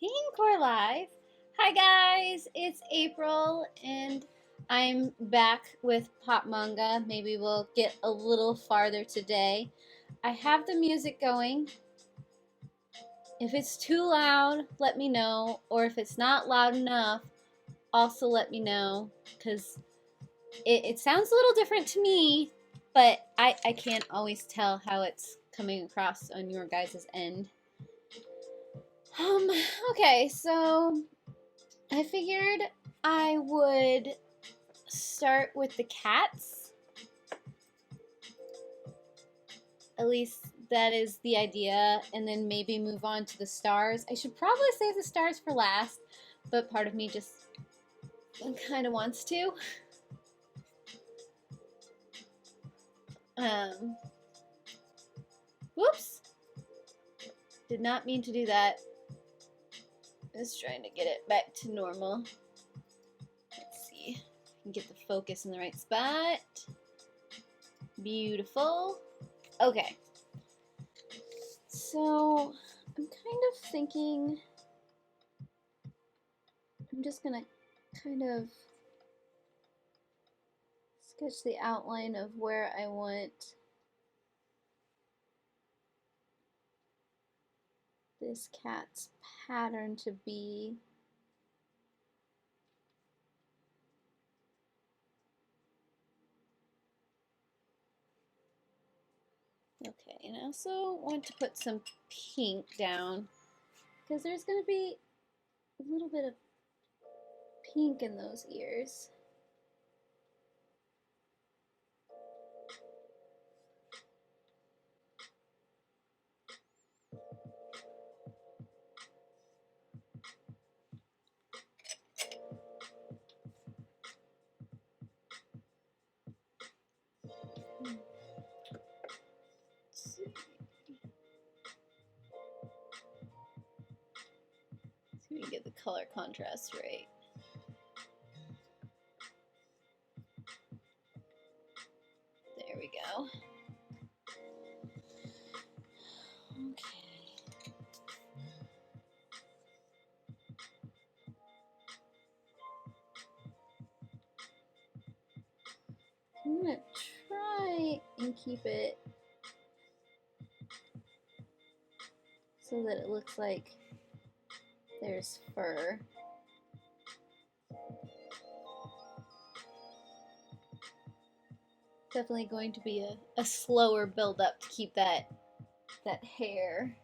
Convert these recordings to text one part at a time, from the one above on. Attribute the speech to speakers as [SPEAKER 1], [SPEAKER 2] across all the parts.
[SPEAKER 1] Pink or live? Hi guys, it's April and I'm back with Pop Manga. Maybe we'll get a little farther today. I have the music going. If it's too loud, let me know. Or if it's not loud enough, also let me know. Because it sounds a little different to me, but I can't always tell how it's coming across on your guys' end. Um, okay, so I figured I would start with the cats. At least that is the idea, and then maybe move on to the stars. I should probably save the stars for last, but part of me just kind of wants to. Whoops. Did not mean to do that. Just trying to get it back to normal. Let's see if I can get the focus in the right spot. Beautiful. Okay. So I'm kind of thinking I'm just gonna kind of sketch the outline of where I want this cat's pattern to be. Okay, and I also want to put some pink down because there's going to be a little bit of pink in those ears. See if we can get the color contrast right. There we go. Okay. I'm gonna try and keep it so that it looks like there's fur. Definitely going to be a slower build up to keep that hair.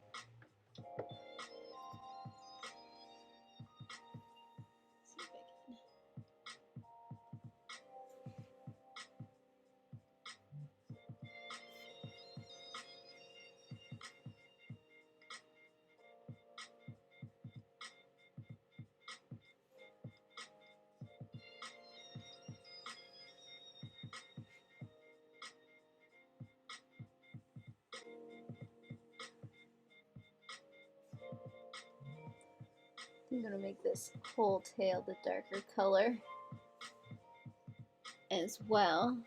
[SPEAKER 1] I'm gonna make this whole tail the darker color as well.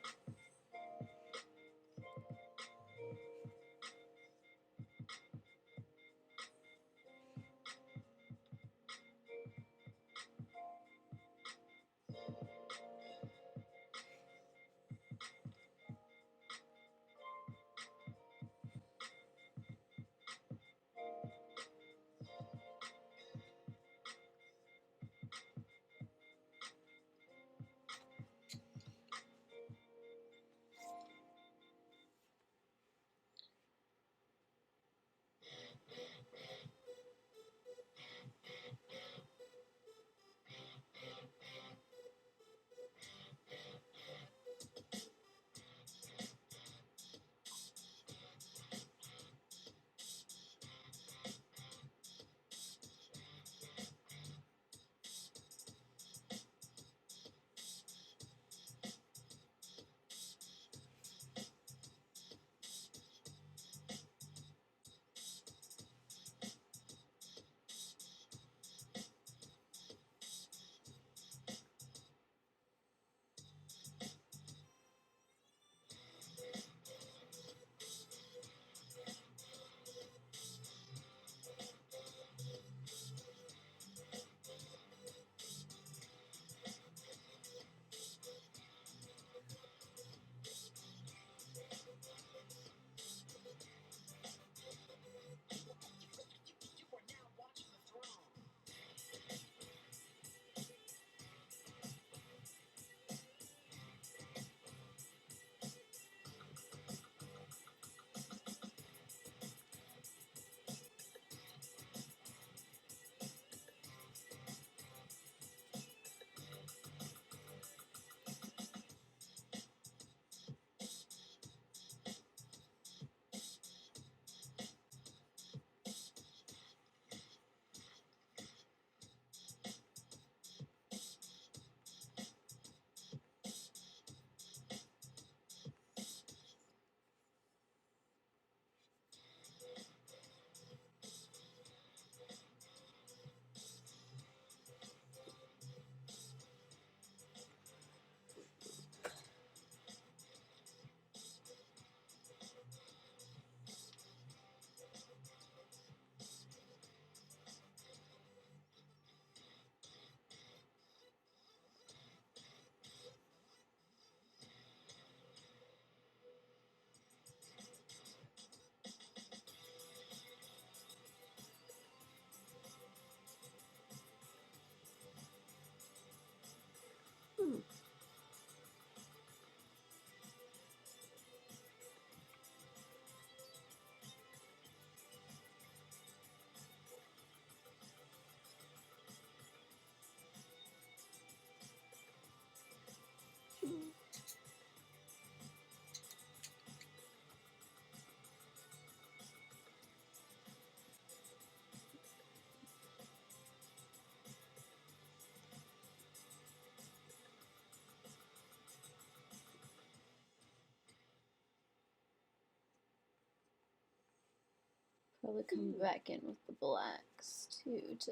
[SPEAKER 1] Probably come back in with the blacks too to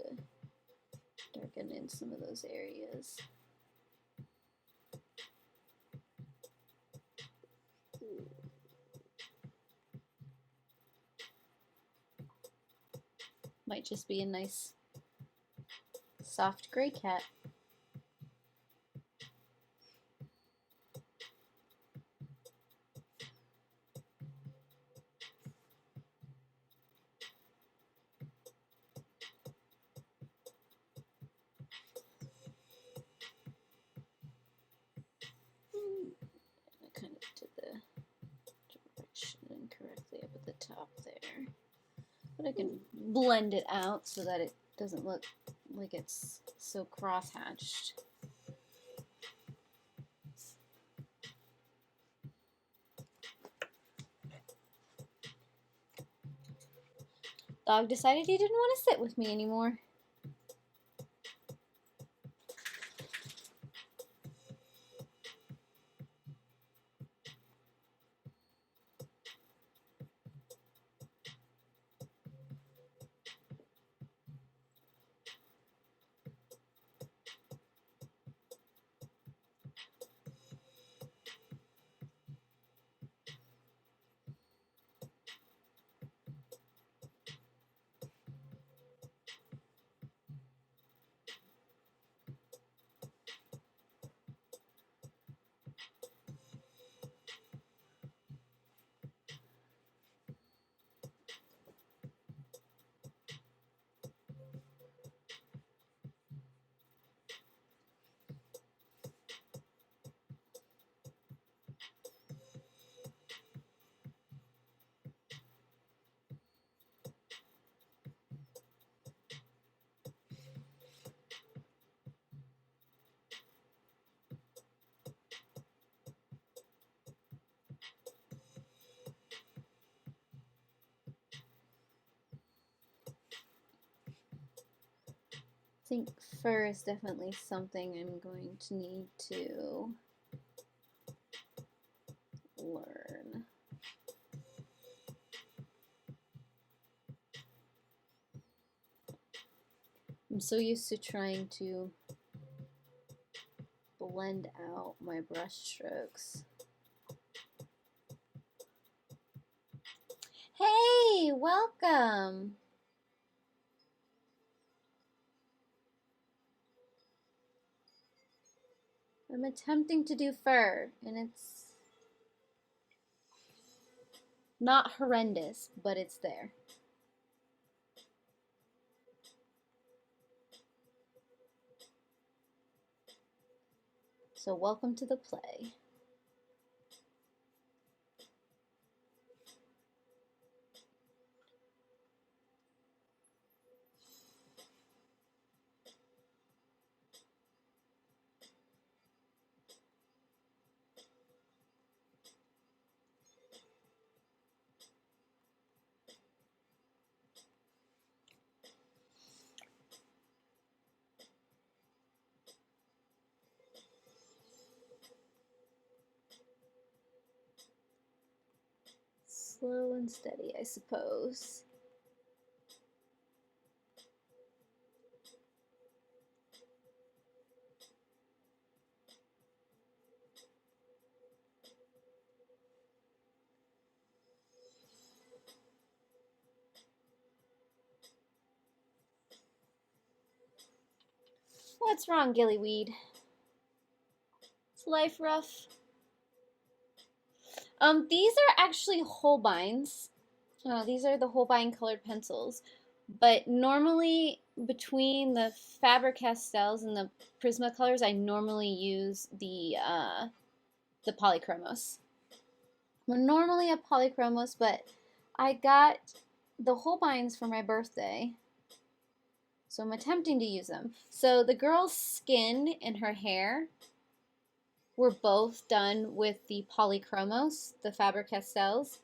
[SPEAKER 1] darken in some of those areas. Might just be a nice soft gray cat. I kind of did the direction incorrectly up at the top there. But I can blend it out so that it doesn't look like it's so cross-hatched. Dog decided he didn't want to sit with me anymore. I think fur is definitely something I'm going to need to learn. I'm so used to trying to blend out my brush strokes. Hey, welcome! I'm attempting to do fur, and it's not horrendous, but it's there. So welcome to the play. Slow and steady, I suppose. What's wrong, Gillyweed? Is life rough? These are actually Holbeins. These are the Holbein colored pencils. But normally, between the Faber-Castells and the Prismacolors, I normally use the Polychromos. I'm normally a Polychromos, but I got the Holbeins for my birthday, so I'm attempting to use them. So the girl's skin and her hair were both done with the Polychromos, the Faber-Castells,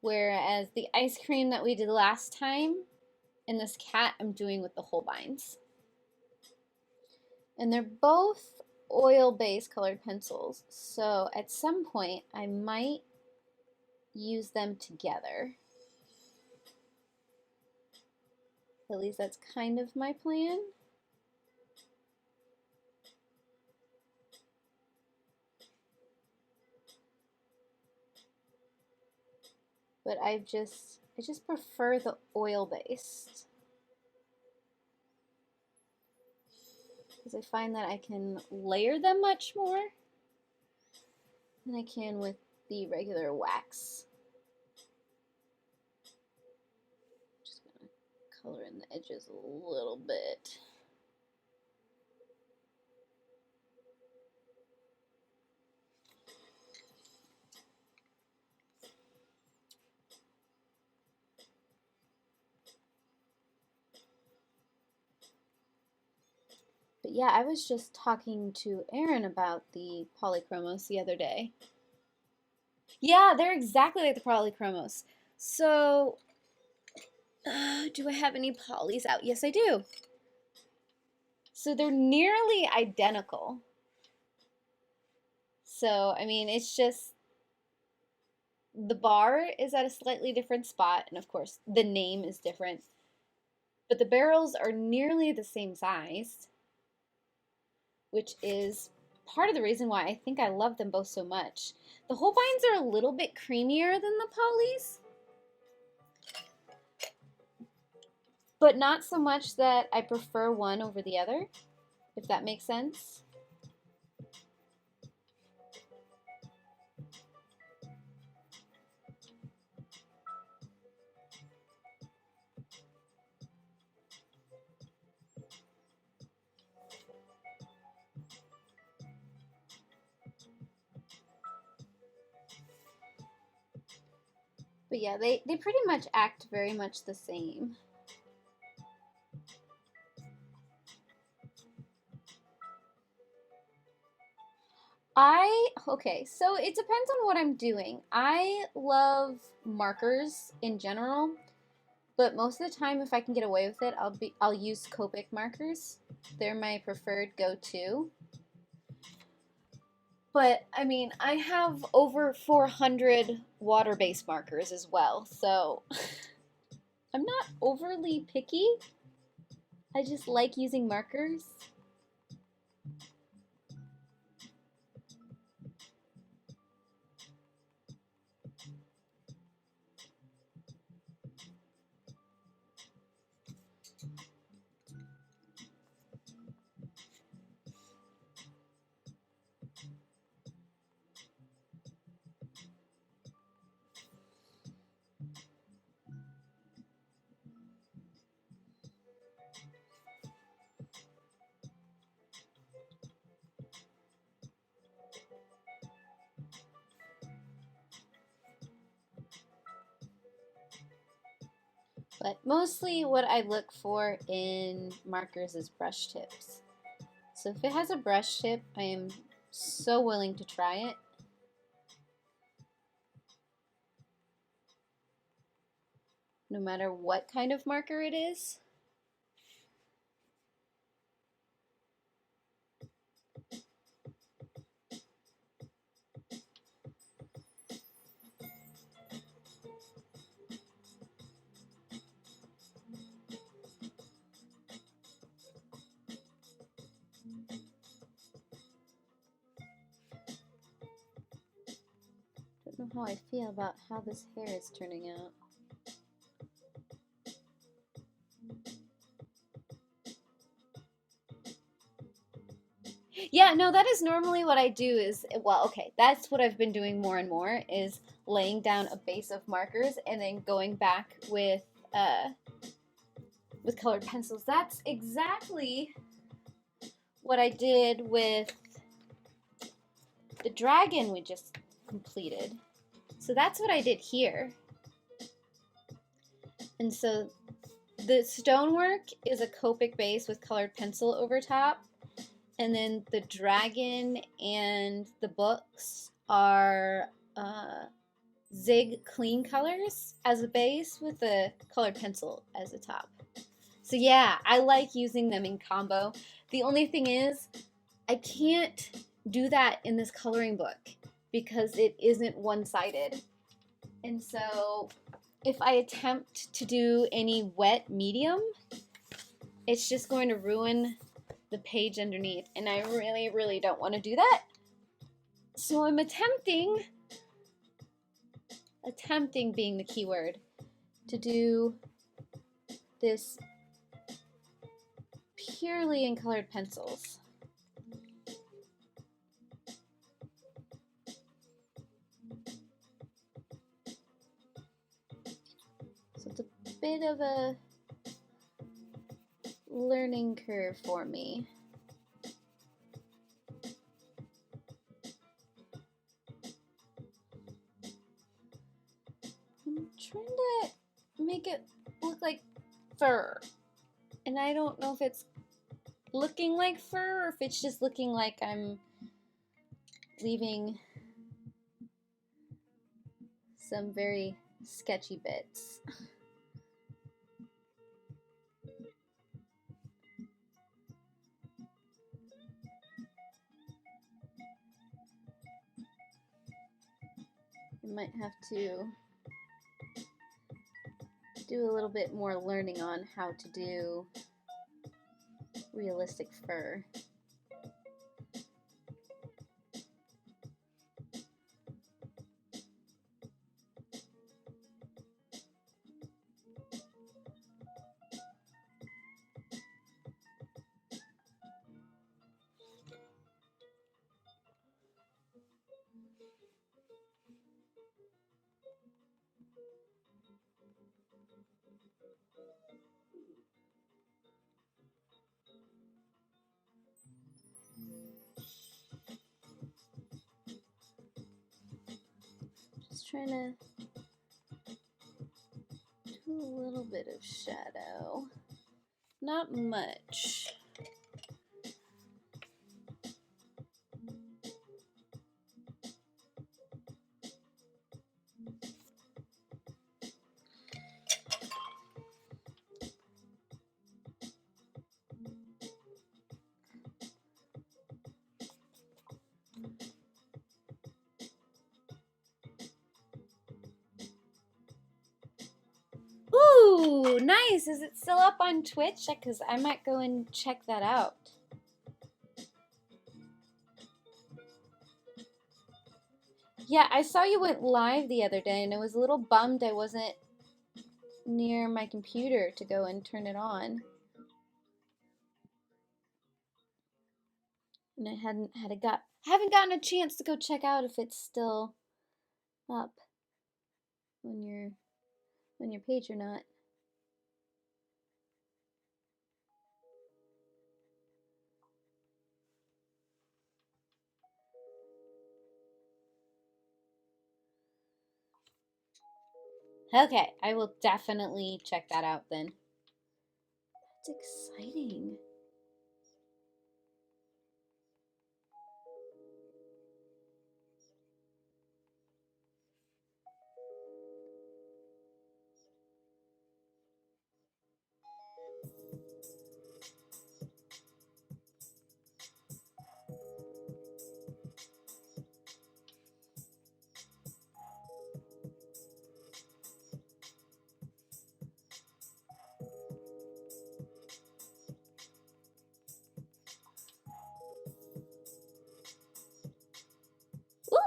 [SPEAKER 1] whereas the ice cream that we did last time and this cat I'm doing with the Holbeins. And they're both oil-based colored pencils, so at some point I might use them together. At least that's kind of my plan. But I just prefer the oil-based, because I find that I can layer them much more than I can with the regular wax. Just gonna color in the edges a little bit. But yeah, I was just talking to Erin about the polychromos the other day. Yeah, they're exactly like the polychromos. So, do I have any polys out? Yes, I do. So they're nearly identical. So, I mean, it's just the bar is at a slightly different spot, and of course, the name is different. But the barrels are nearly the same size, which is part of the reason why I think I love them both so much. The Holbeins are a little bit creamier than the polys, but not so much that I prefer one over the other, if that makes sense. But yeah, they pretty much act very much the same. Okay, so it depends on what I'm doing. I love markers in general, but most of the time if I can get away with it, I'll use Copic markers. They're my preferred go-to. But I mean, I have over 400 water-based markers as well, so I'm not overly picky. I just like using markers. But mostly what I look for in markers is brush tips. So if it has a brush tip, I am so willing to try it. No matter what kind of marker it is. I don't know how I feel about how this hair is turning out. Yeah, no, that is normally what I do is, well, okay, that's what I've been doing more and more is laying down a base of markers and then going back with colored pencils. That's exactly what I did with the dragon we just completed. So that's what I did here. And so the stonework is a Copic base with colored pencil over top. And then the dragon and the books are Zig clean colors as a base with a colored pencil as a top. So yeah, I like using them in combo. The only thing is, I can't do that in this coloring book because it isn't one-sided. And so if I attempt to do any wet medium, it's just going to ruin the page underneath, and I really, really don't want to do that. So I'm attempting being the key word, to do this purely in colored pencils. So it's a bit of a learning curve for me. I'm trying to make it look like fur, and I don't know if it's looking like fur or if it's just looking like I'm leaving some very sketchy bits. You might have to do a little bit more learning on how to do realistic fur. Just trying to do a little bit of shadow. Not much. Ooh, nice. Is it still up on Twitch? Because I might go and check that out. Yeah, I saw you went live the other day, and I was a little bummed I wasn't near my computer to go and turn it on. And I haven't gotten a chance to go check out if it's still up on your page or not. Okay, I will definitely check that out then. That's exciting.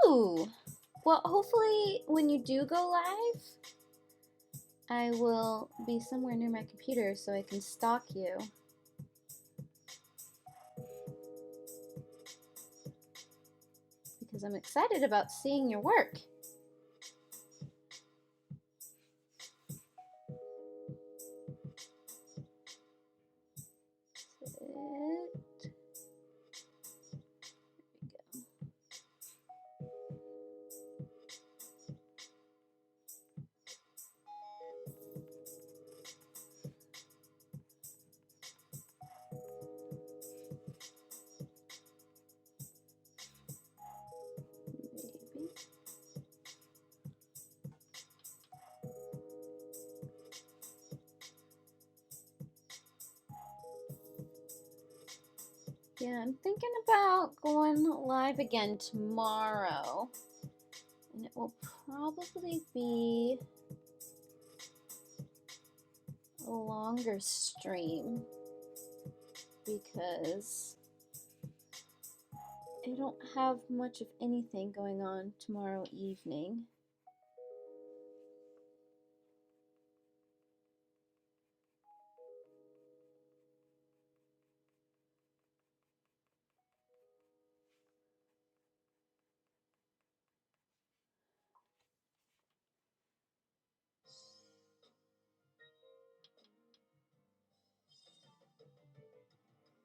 [SPEAKER 1] Ooh! Well, hopefully when you do go live, I will be somewhere near my computer so I can stalk you. Because I'm excited about seeing your work. Yeah, I'm thinking about going live again tomorrow, and it will probably be a longer stream because I don't have much of anything going on tomorrow evening.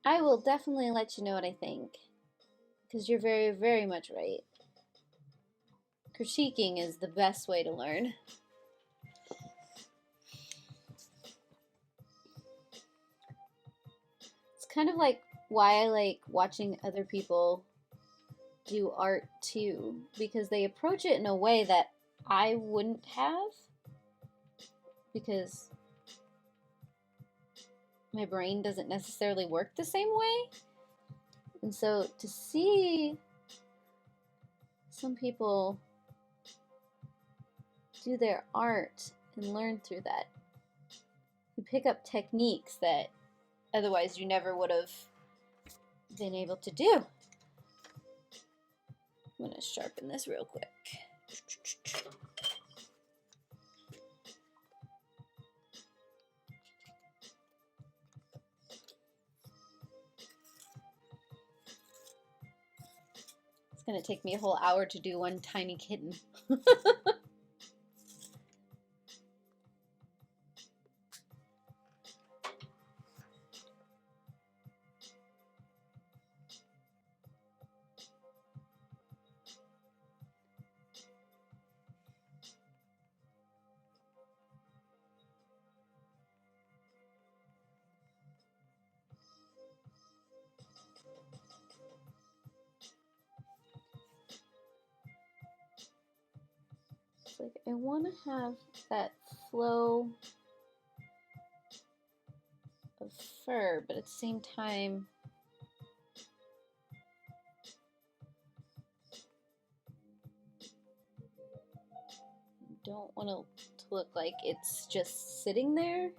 [SPEAKER 1] I will definitely let you know what I think, because you're very, very much right. Critiquing is the best way to learn. It's kind of like why I like watching other people do art too, because they approach it in a way that I wouldn't have, because my brain doesn't necessarily work the same way. And so to see some people do their art and learn through that, you pick up techniques that otherwise you never would have been able to do. I'm going to sharpen this real quick. It's going to take me a whole hour to do one tiny kitten. Like I want to have that flow of fur, but at the same time I don't want it to look like it's just sitting there.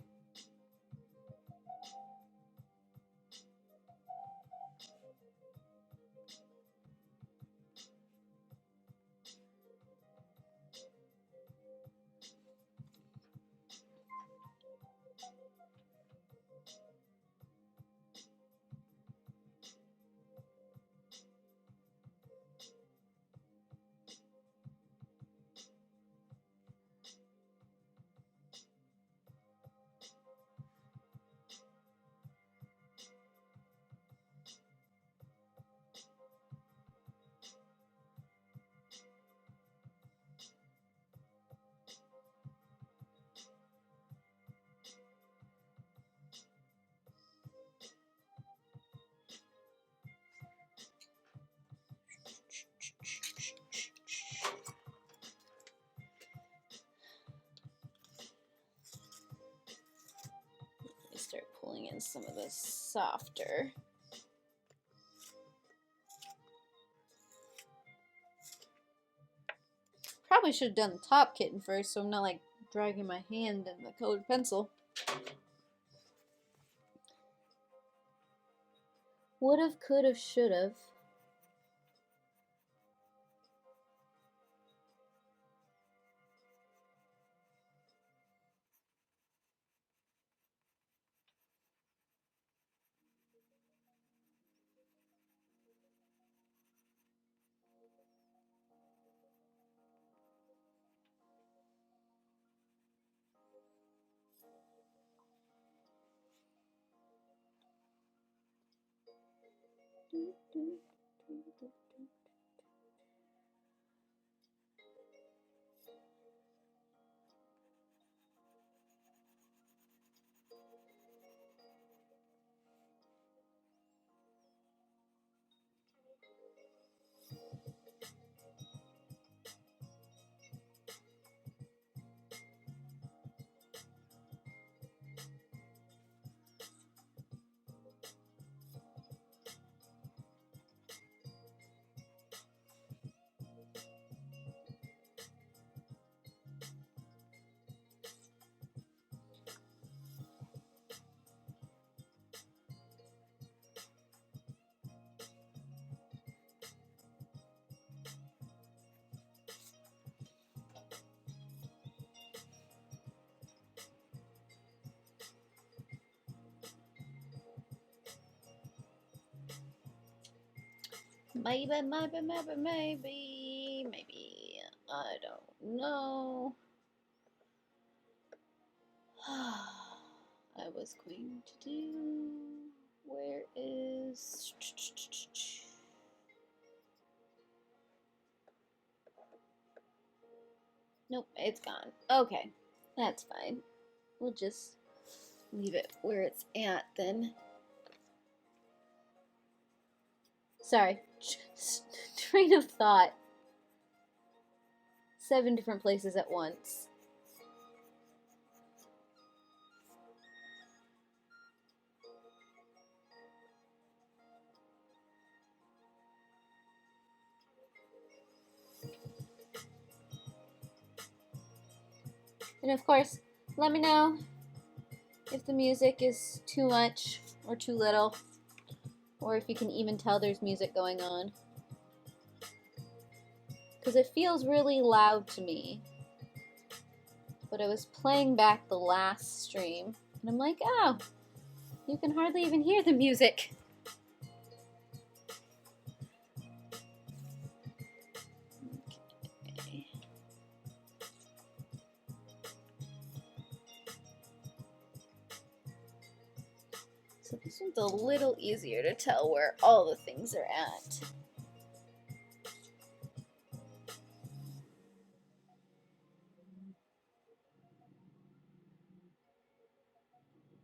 [SPEAKER 1] Start pulling in some of this softer. Probably should have done the top kitten first, so I'm not like dragging my hand in the colored pencil. Would've, could've, should've. Maybe, maybe, maybe, maybe, maybe. I don't know. I was going to do. Where is. Nope, it's gone. Okay, that's fine. We'll just leave it where it's at then. Sorry, train of thought. 7 different places at once. And of course, let me know if the music is too much or too little, or if you can even tell there's music going on. Because it feels really loud to me. But I was playing back the last stream, and I'm like, oh, you can hardly even hear the music. Okay. So this one's a little easier to tell where all the things are at.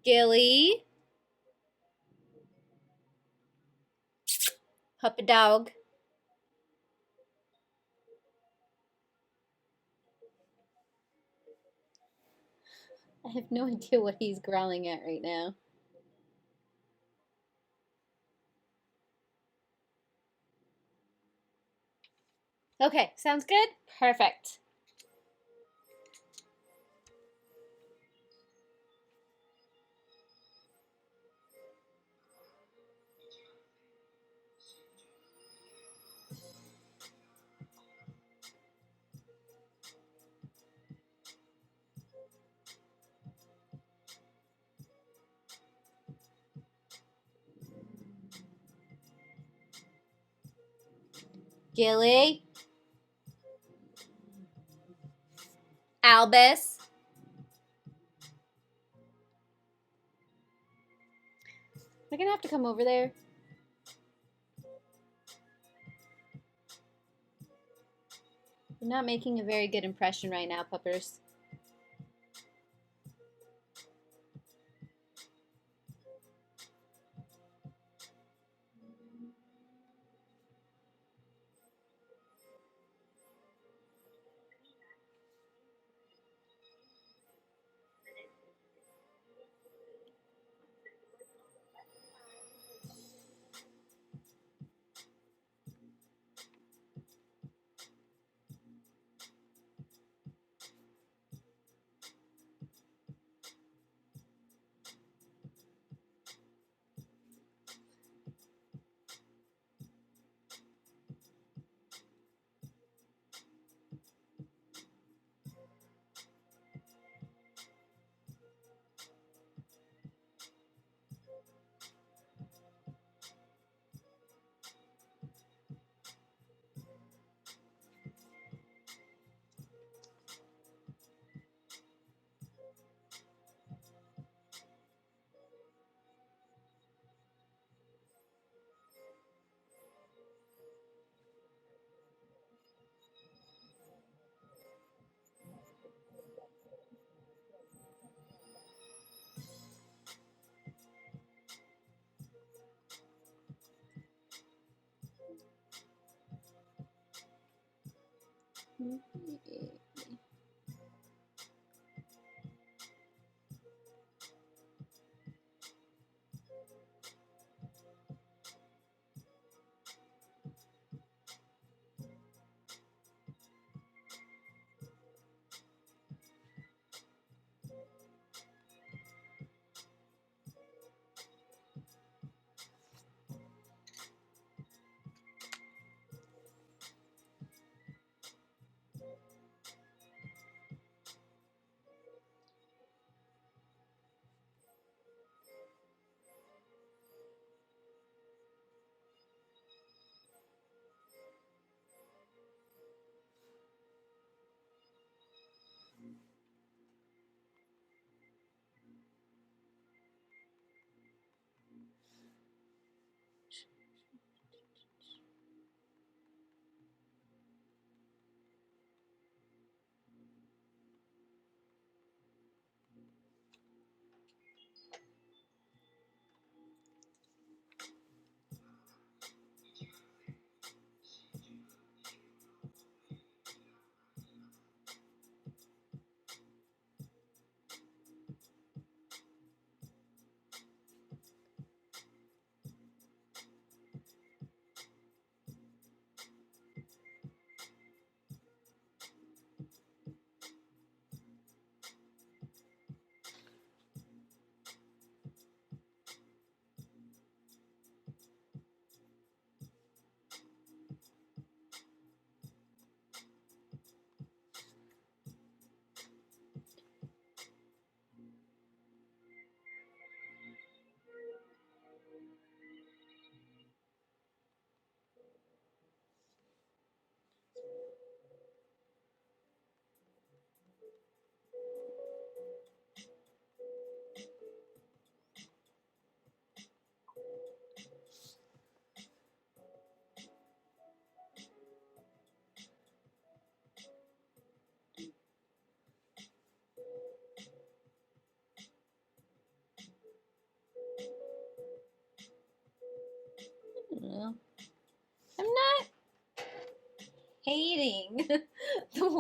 [SPEAKER 1] Gilly. Puppy dog. I have no idea what he's growling at right now. Okay, sounds good? Perfect. Gilly. Albus. Am I gonna have to come over there? You're not making a very good impression right now, puppers.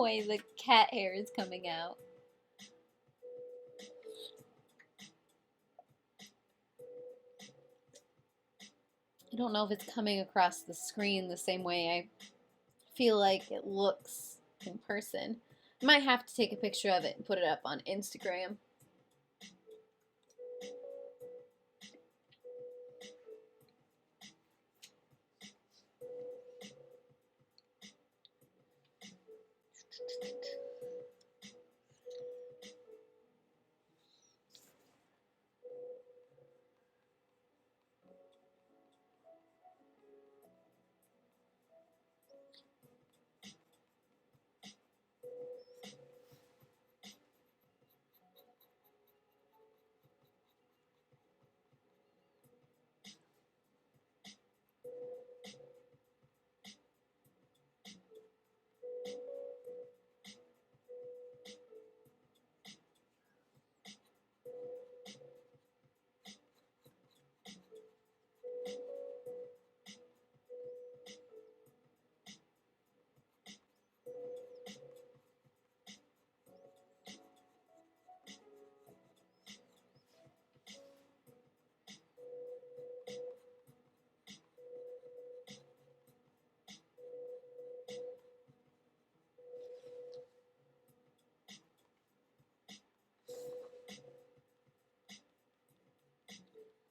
[SPEAKER 1] way the cat hair is coming out. I don't know if it's coming across the screen the same way I feel like it looks in person. I might have to take a picture of it and put it up on Instagram.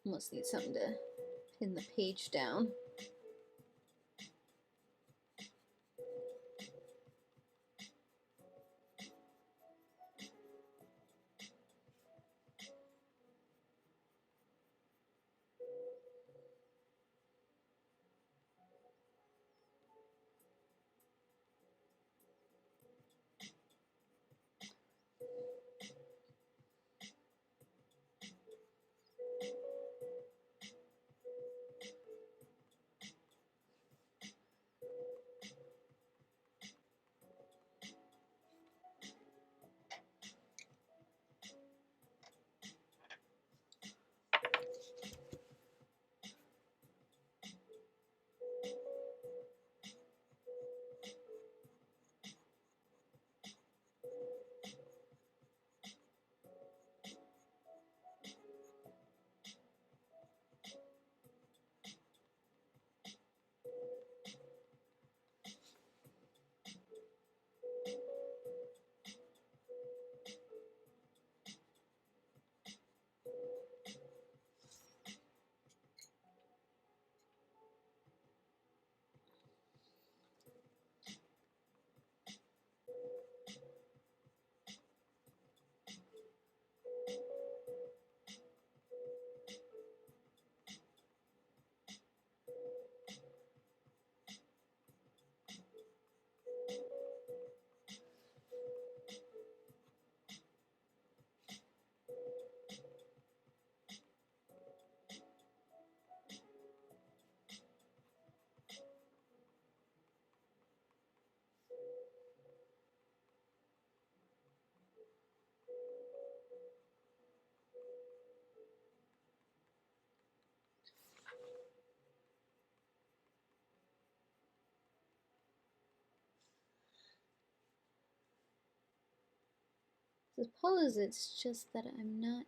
[SPEAKER 1] Almost need something to pin the page down. Suppose it's just that I'm not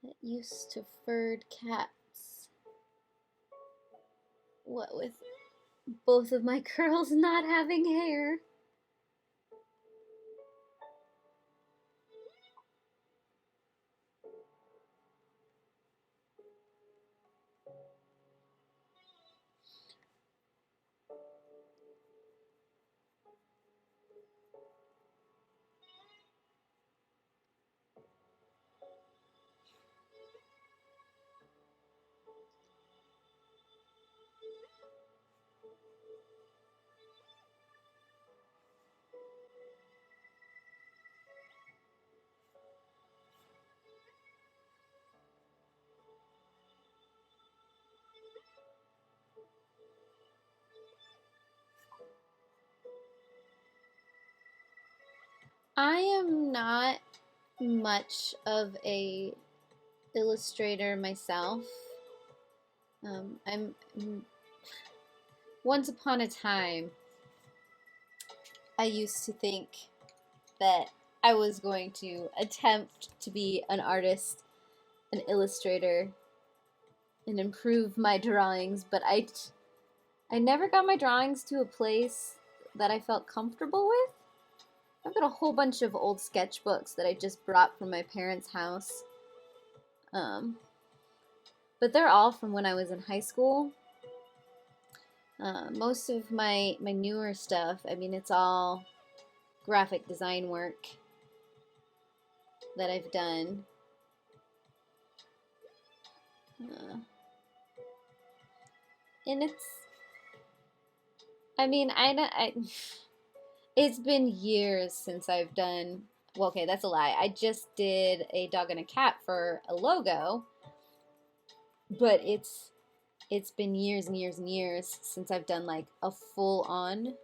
[SPEAKER 1] that used to furred cats. What with both of my curls not having hair. I am not much of a illustrator myself. I'm once upon a time I used to think that I was going to attempt to be an artist, an illustrator, and improve my drawings, but I never got my drawings to a place that I felt comfortable with. I've got a whole bunch of old sketchbooks that I just brought from my parents' house. But they're all from when I was in high school. Most of my newer stuff, I mean, it's all graphic design work that I've done. And it's, I mean, it's been years since I've done, well, okay, that's a lie. I just did a dog and a cat for a logo, but it's been years and years and years since I've done like a full-on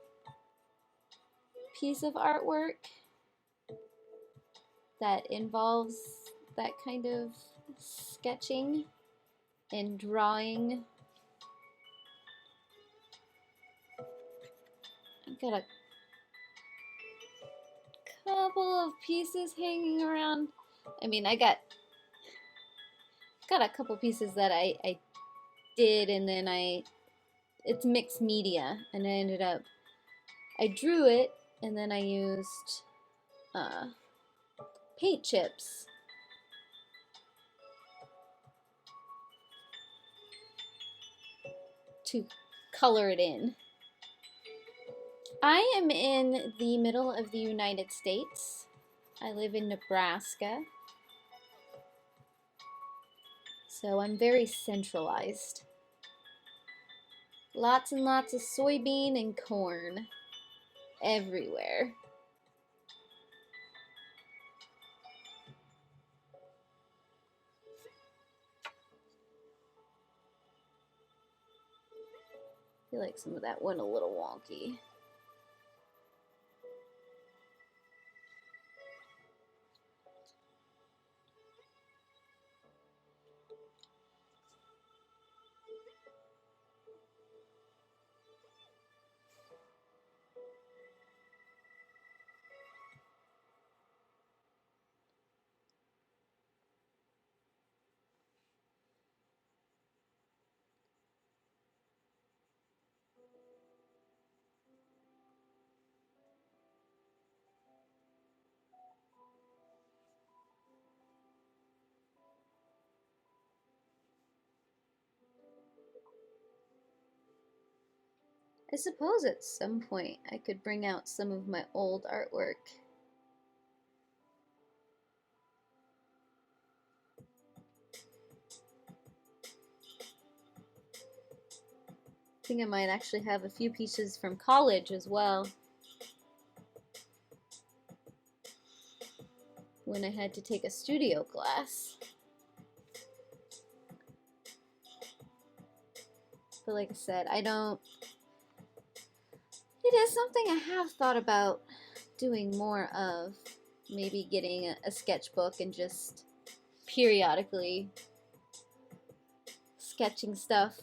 [SPEAKER 1] piece of artwork that involves that kind of sketching and drawing. I've got a couple of pieces hanging around. I mean, I got a couple pieces that I did, and then it's mixed media, and I drew it, and then I used paint chips to color it in. I am in the middle of the United States. I live in Nebraska. So I'm very centralized. Lots and lots of soybean and corn everywhere. I feel like some of that went a little wonky. I suppose at some point I could bring out some of my old artwork. I think I might actually have a few pieces from college as well, when I had to take a studio class. But like I said, it is something I have thought about doing more of. Maybe getting a sketchbook and just periodically sketching stuff.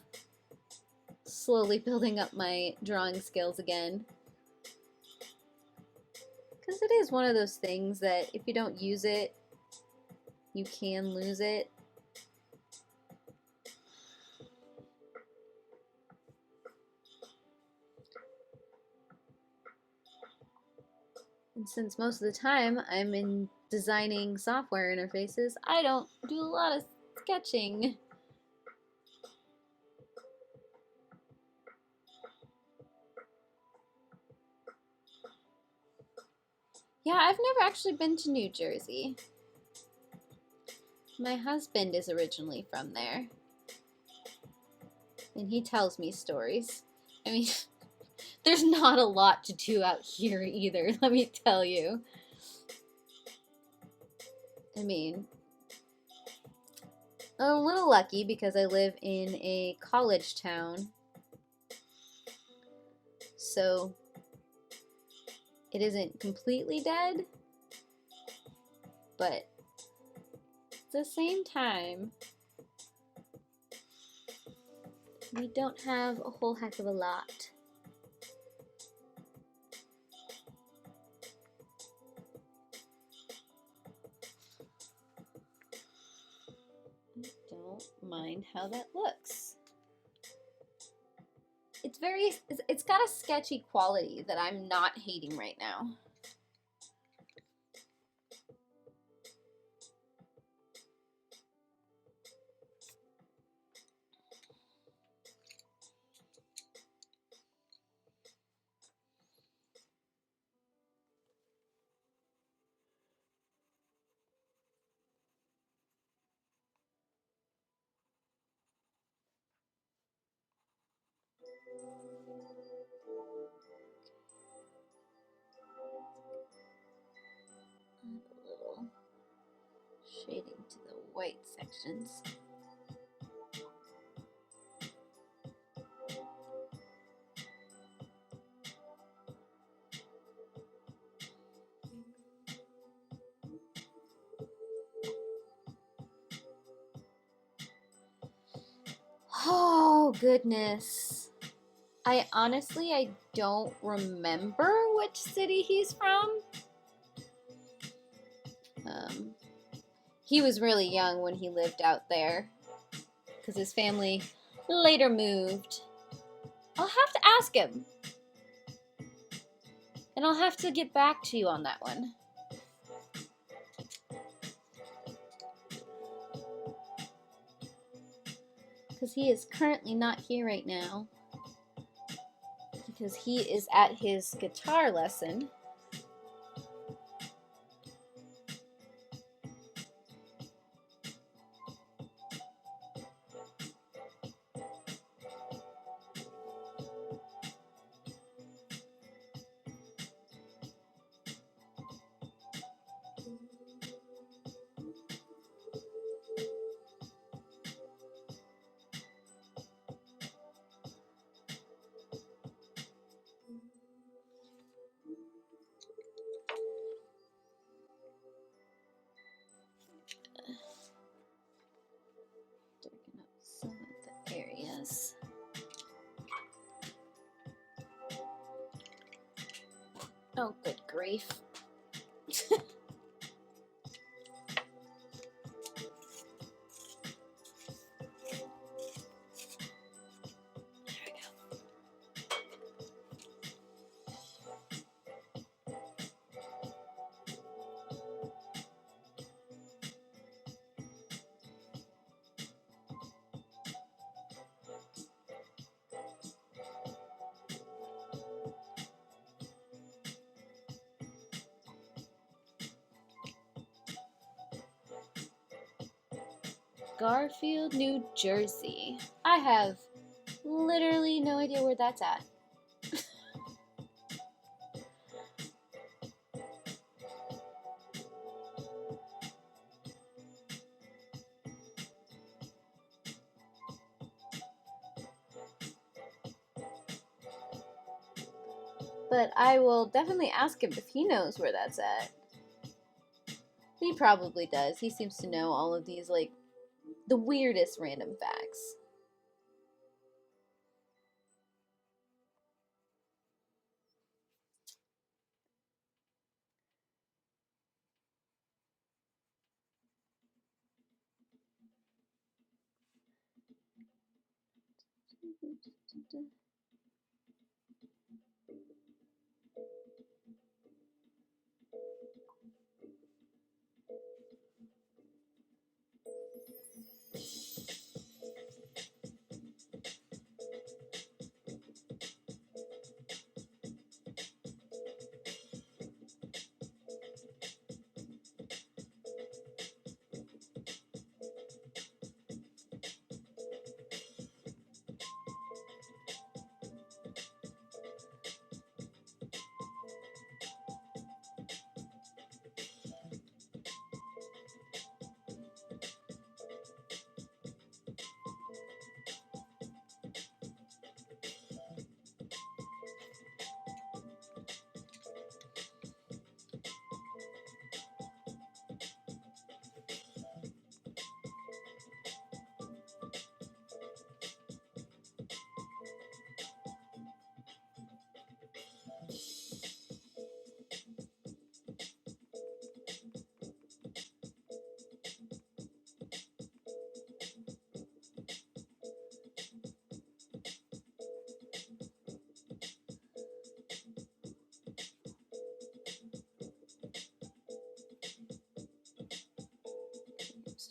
[SPEAKER 1] Slowly building up my drawing skills again. Because it is one of those things that if you don't use it, you can lose it. And since most of the time I'm in designing software interfaces, I don't do a lot of sketching. Yeah, I've never actually been to New Jersey. My husband is originally from there. And he tells me stories. I mean, there's not a lot to do out here either, let me tell you. I mean, I'm a little lucky because I live in a college town. So it isn't completely dead, but at the same time, we don't have a whole heck of a lot. mind how that looks. It's got a sketchy quality that I'm not hating right now. A little shading to the white sections. Oh, goodness. I don't remember which city he's from. He was really young when he lived out there because his family later moved. I'll have to ask him. And I'll have to get back to you on that one. Because he is currently not here right now. Because he is at his guitar lesson. Darken up some of the areas. Oh, good grief. Garfield, New Jersey. I have literally no idea where that's at. But I will definitely ask him if he knows where that's at. He probably does. He seems to know all of these, like, the weirdest random facts.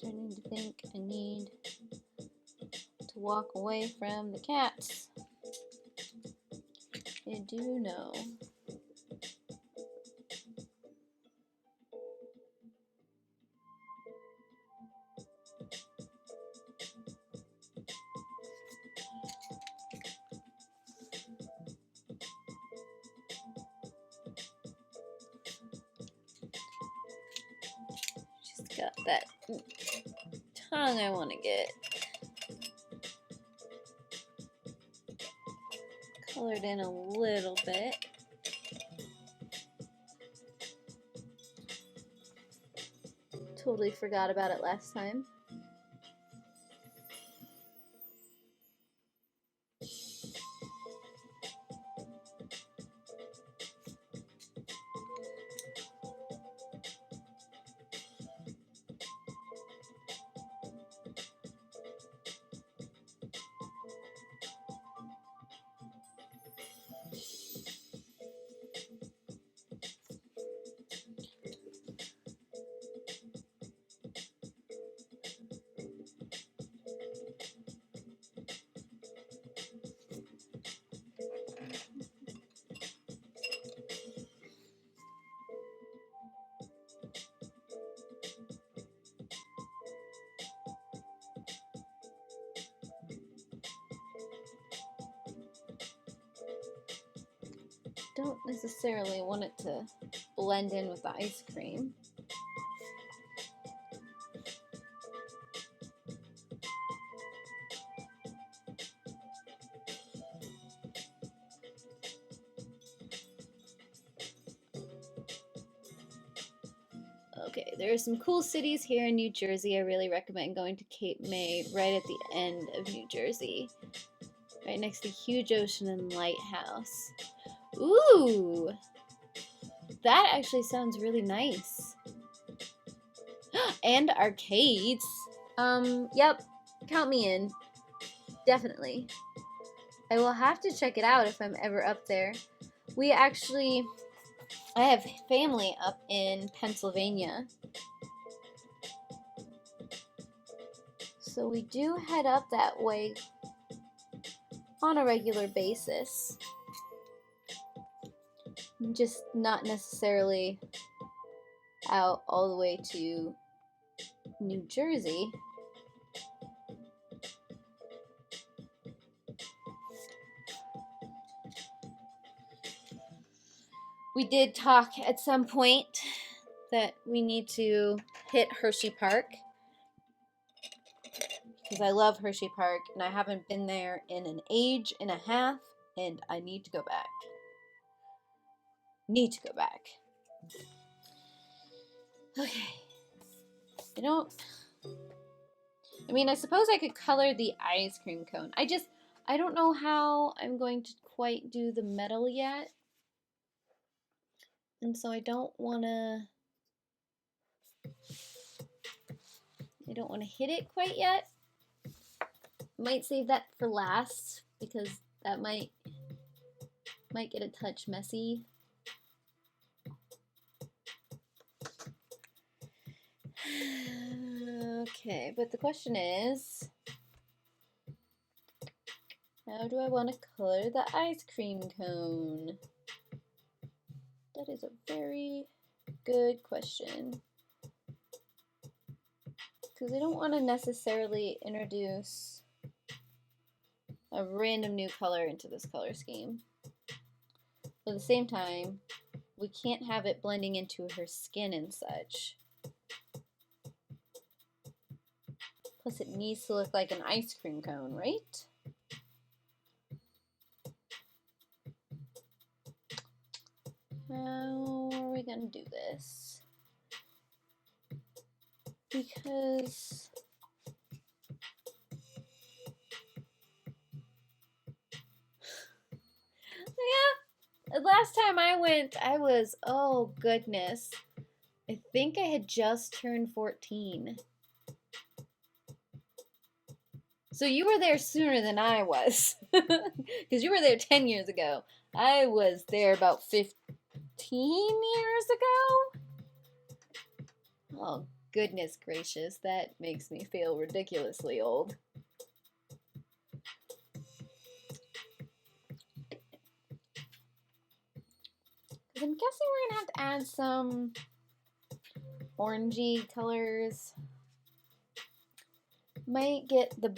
[SPEAKER 1] Starting to think I need to walk away from the cats. I do know. She's got that tongue I want to get colored in a little bit. Totally forgot about it last time. Don't necessarily want it to blend in with the ice cream. Okay, there are some cool cities here in New Jersey. I really recommend going to Cape May, right at the end of New Jersey. Right next to huge ocean and lighthouse. Ooh! That actually sounds really nice. And arcades. Yep. Count me in. Definitely. I will have to check it out if I'm ever up there. I have family up in Pennsylvania. So we do head up that way on a regular basis. Just not necessarily out all the way to New Jersey. We did talk at some point that we need to hit Hershey Park because I love Hershey Park and I haven't been there in an age and a half and I need to go back. Okay. I suppose I could color the ice cream cone. I don't know how I'm going to quite do the metal yet. And so I don't want to hit it quite yet. Might save that for last because that might get a touch messy. Okay, but the question is, how do I want to color the ice cream cone? That is a very good question. Because I don't want to necessarily introduce a random new color into this color scheme. But at the same time, we can't have it blending into her skin and such. Plus it needs to look like an ice cream cone, right? How are we gonna do this? Because yeah, last time I went, I was, oh goodness, I think I had just turned 14. So you were there sooner than I was, because you were there 10 years ago. I was there about 15 years ago. Oh Goodness gracious, that makes me feel ridiculously old. I'm guessing we're gonna have to add some orangey colors. Might get the...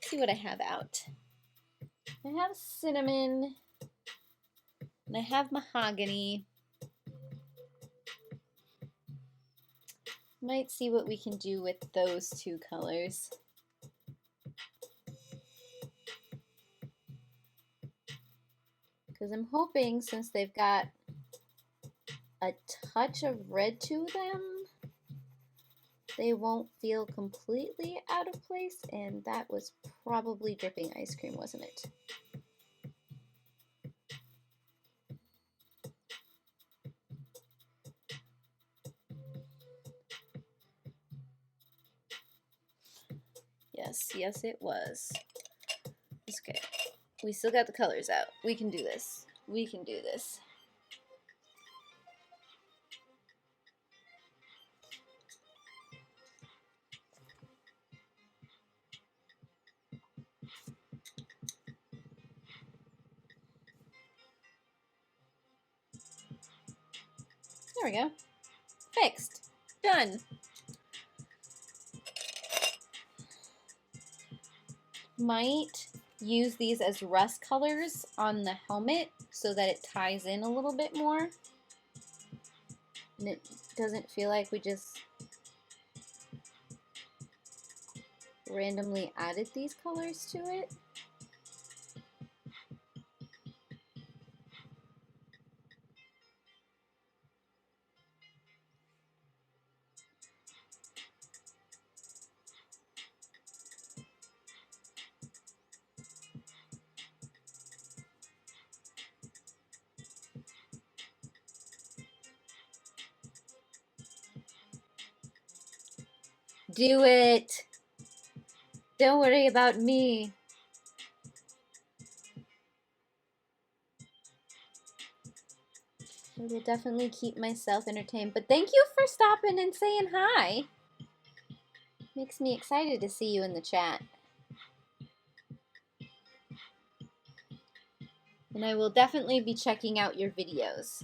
[SPEAKER 1] see what I have out. I have cinnamon, and I have mahogany. Might see what we can do with those two colors. Because I'm hoping, since they've got a touch of red to them, they won't feel completely out of place. And that was probably dripping ice cream, wasn't it? Yes, it was. Okay, we still got the colors out. We can do this. We can do this. There we go. Fixed. Done. Might use these as rust colors on the helmet so that it ties in a little bit more. And it doesn't feel like we just randomly added these colors to it. Do it! Don't worry about me. I will definitely keep myself entertained. But thank you for stopping and saying hi. Makes me excited to see you in the chat. And I will definitely be checking out your videos.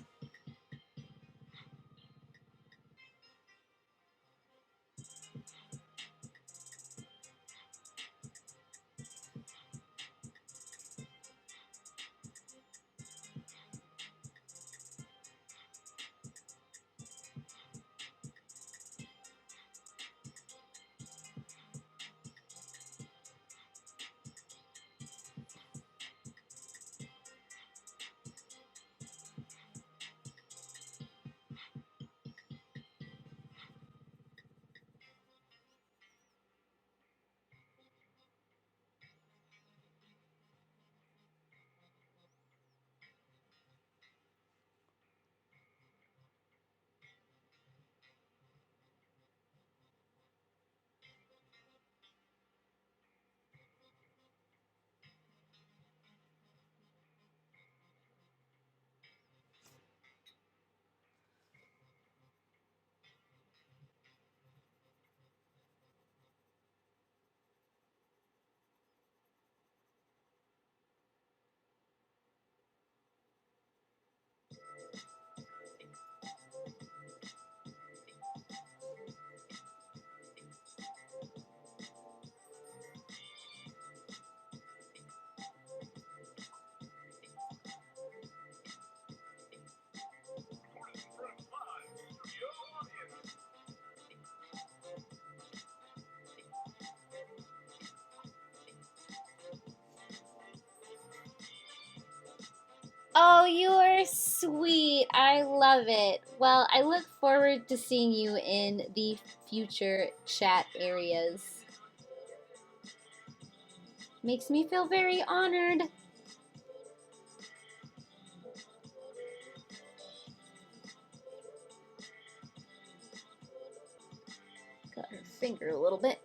[SPEAKER 1] Oh, you are sweet. I love it. Well, I look forward to seeing you in the future chat areas. Makes me feel very honored. Got her finger a little bit.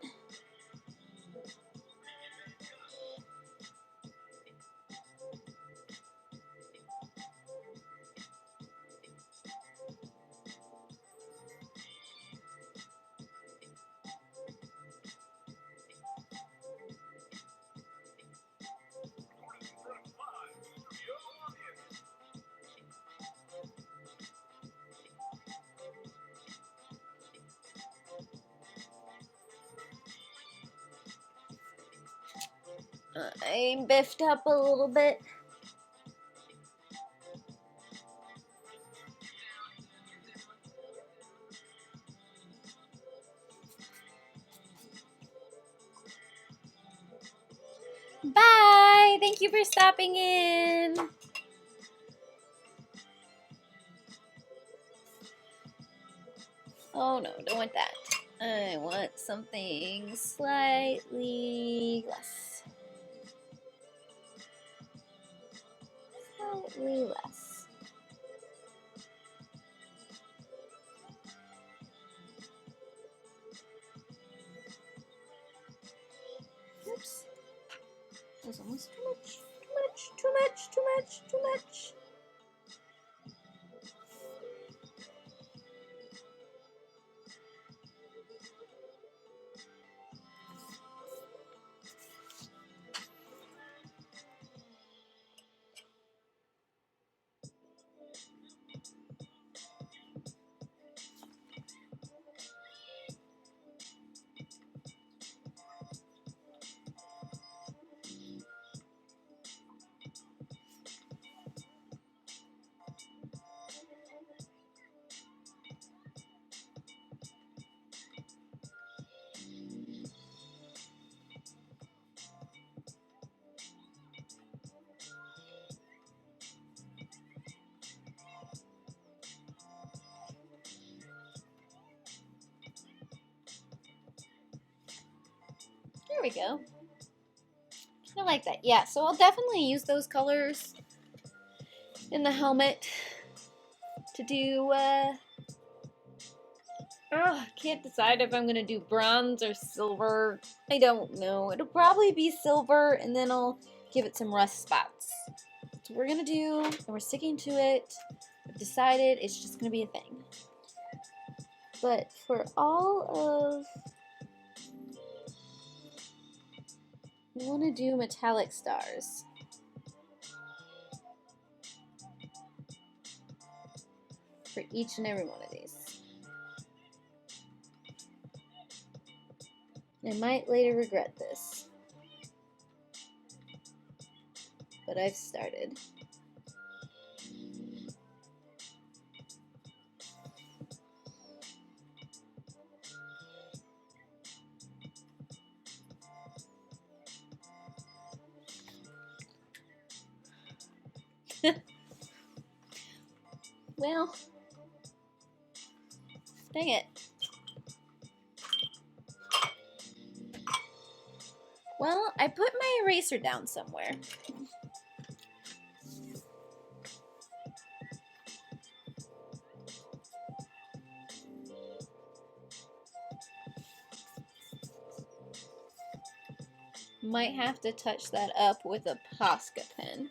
[SPEAKER 1] I'm biffed up a little bit. Bye! Thank you for stopping in. Oh no, don't want that. I want something slightly less. Slightly less. Oops. That was almost too much. Too much, too much, too much. There we go. I like that. Yeah, so I'll definitely use those colors in the helmet to do, can't decide if I'm gonna do bronze or silver. I don't know. It'll probably be silver, and then I'll give it some rust spots. That's what we're gonna do, and we're sticking to it. I've decided it's just gonna be a thing. But for all of... we want to do metallic stars. For each and every one of these. I might later regret this. But I've started. Well, dang it. Well, I put my eraser down somewhere. Might have to touch that up with a Posca pen.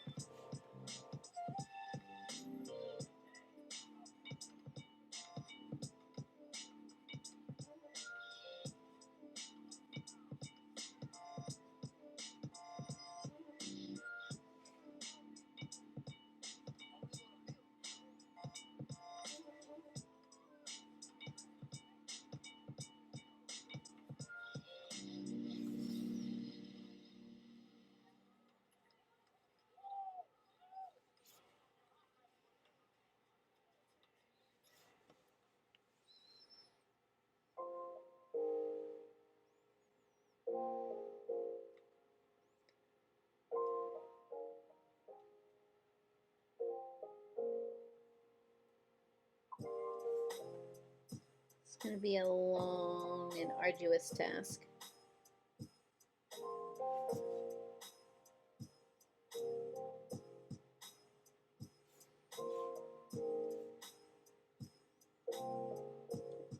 [SPEAKER 1] It's going to be a long and arduous task.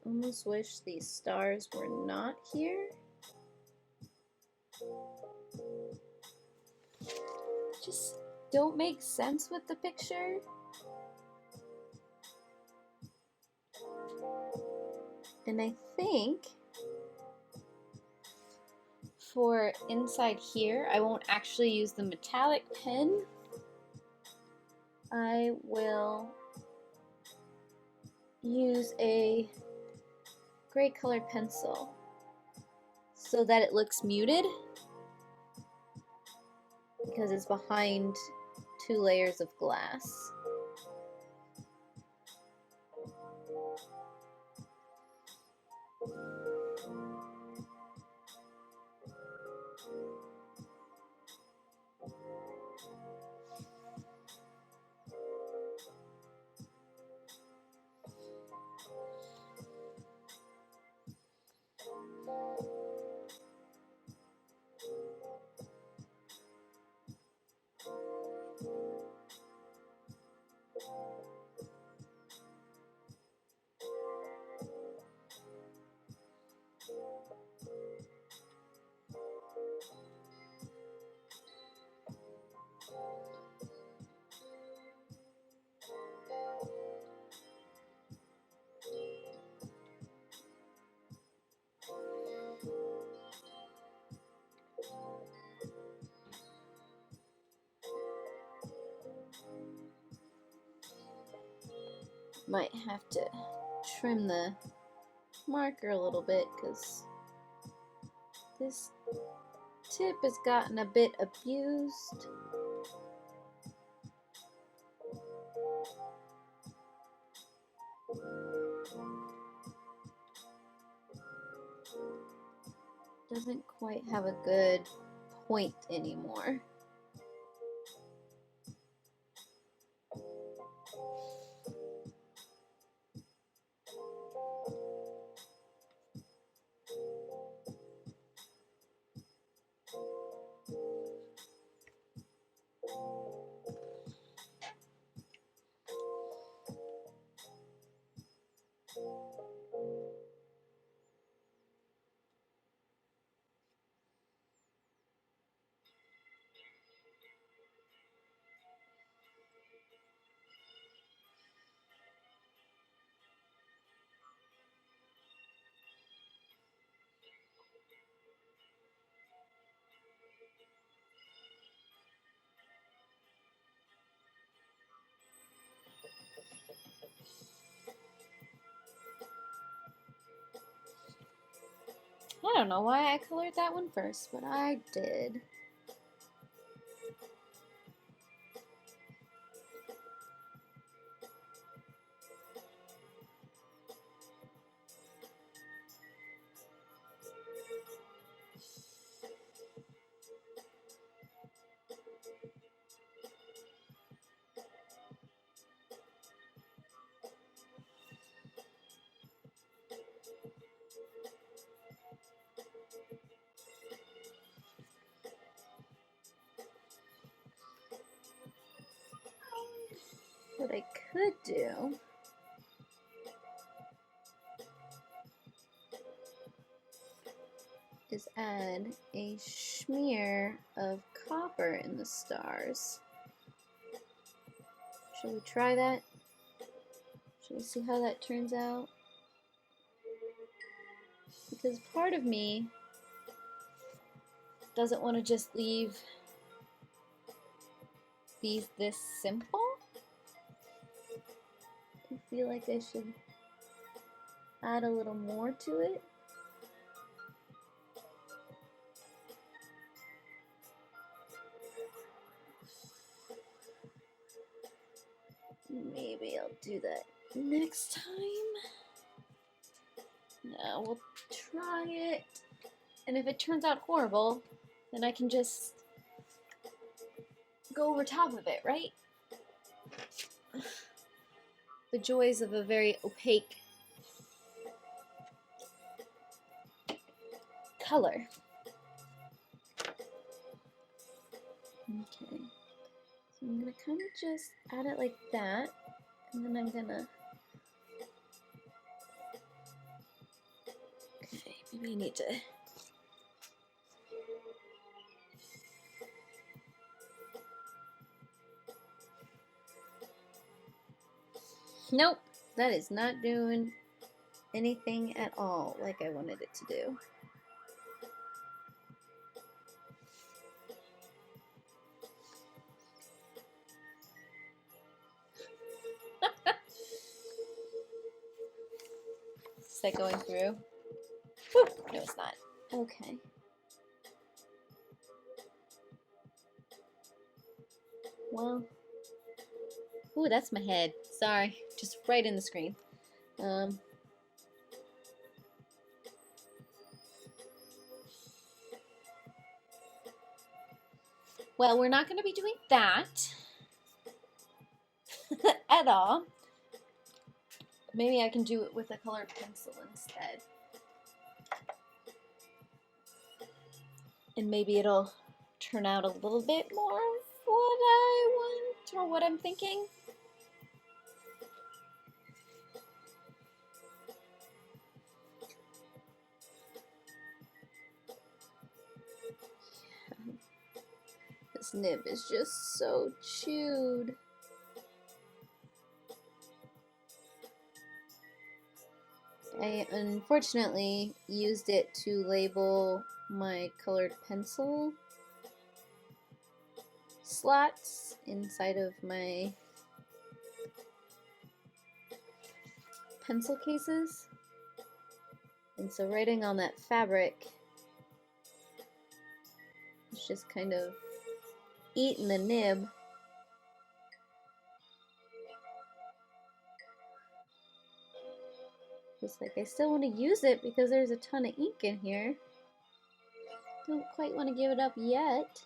[SPEAKER 1] Almost wish these stars were not here. Just don't make sense with the picture. And I think for inside here, I won't actually use the metallic pen. I will use a gray colored pencil so that it looks muted. because it's behind 2 layers of glass. Might have to trim the marker a little bit because this tip has gotten a bit abused. Doesn't quite have a good point anymore. I don't know why I colored that one first, but I did. What I could do is add a smear of copper in the stars. Should we try that? Should we see how that turns out? Because part of me doesn't want to just leave these this simple. I feel like I should add a little more to it. Maybe I'll do that next time. No, we'll try it. And if it turns out horrible, then I can just go over top of it, right? The joys of a very opaque color. Okay. So I'm gonna kind of just add it like that, and then I'm gonna, okay, maybe I need to, nope, that is not doing anything at all like I wanted it to do. Is that going through? Woo! No, it's not. Okay. Well, ooh, that's my head. Sorry, just right in the screen. Well, we're not going to be doing that at all. Maybe I can do it with a colored pencil instead. And maybe it'll turn out a little bit more of what I want or what I'm thinking. This nib is just so chewed. I unfortunately used it to label my colored pencil slots inside of my pencil cases. And so writing on that fabric is just kind of eating the nib. Just like I still want to use it because there's a ton of ink in here. Don't quite want to give it up yet.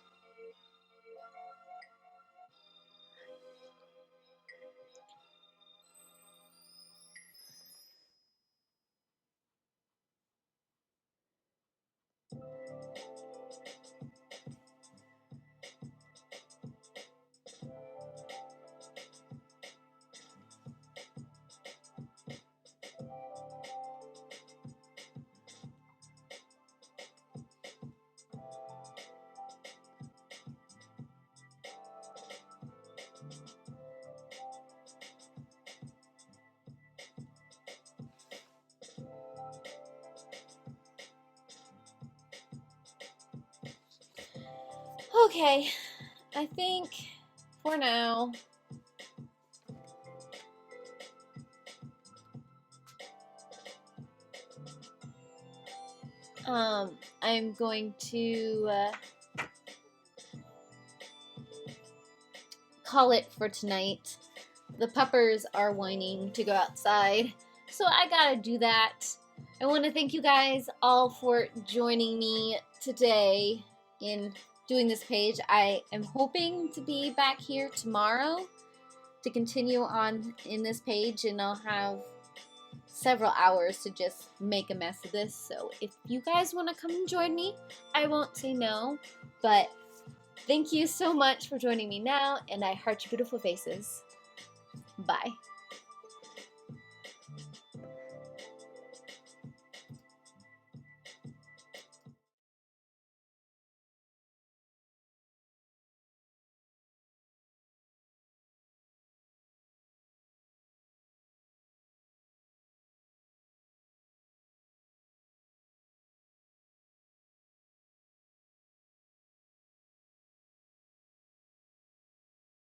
[SPEAKER 1] Okay, I think for now I'm going to call it for tonight. The puppers are whining to go outside, so I gotta do that. I want to thank you guys all for joining me today in doing this page. I am hoping to be back here tomorrow to continue on in this page, and I'll have several hours to just make a mess of this. So if you guys want to come and join me, I won't say no. But thank you so much for joining me now, and I heart your beautiful faces. Bye.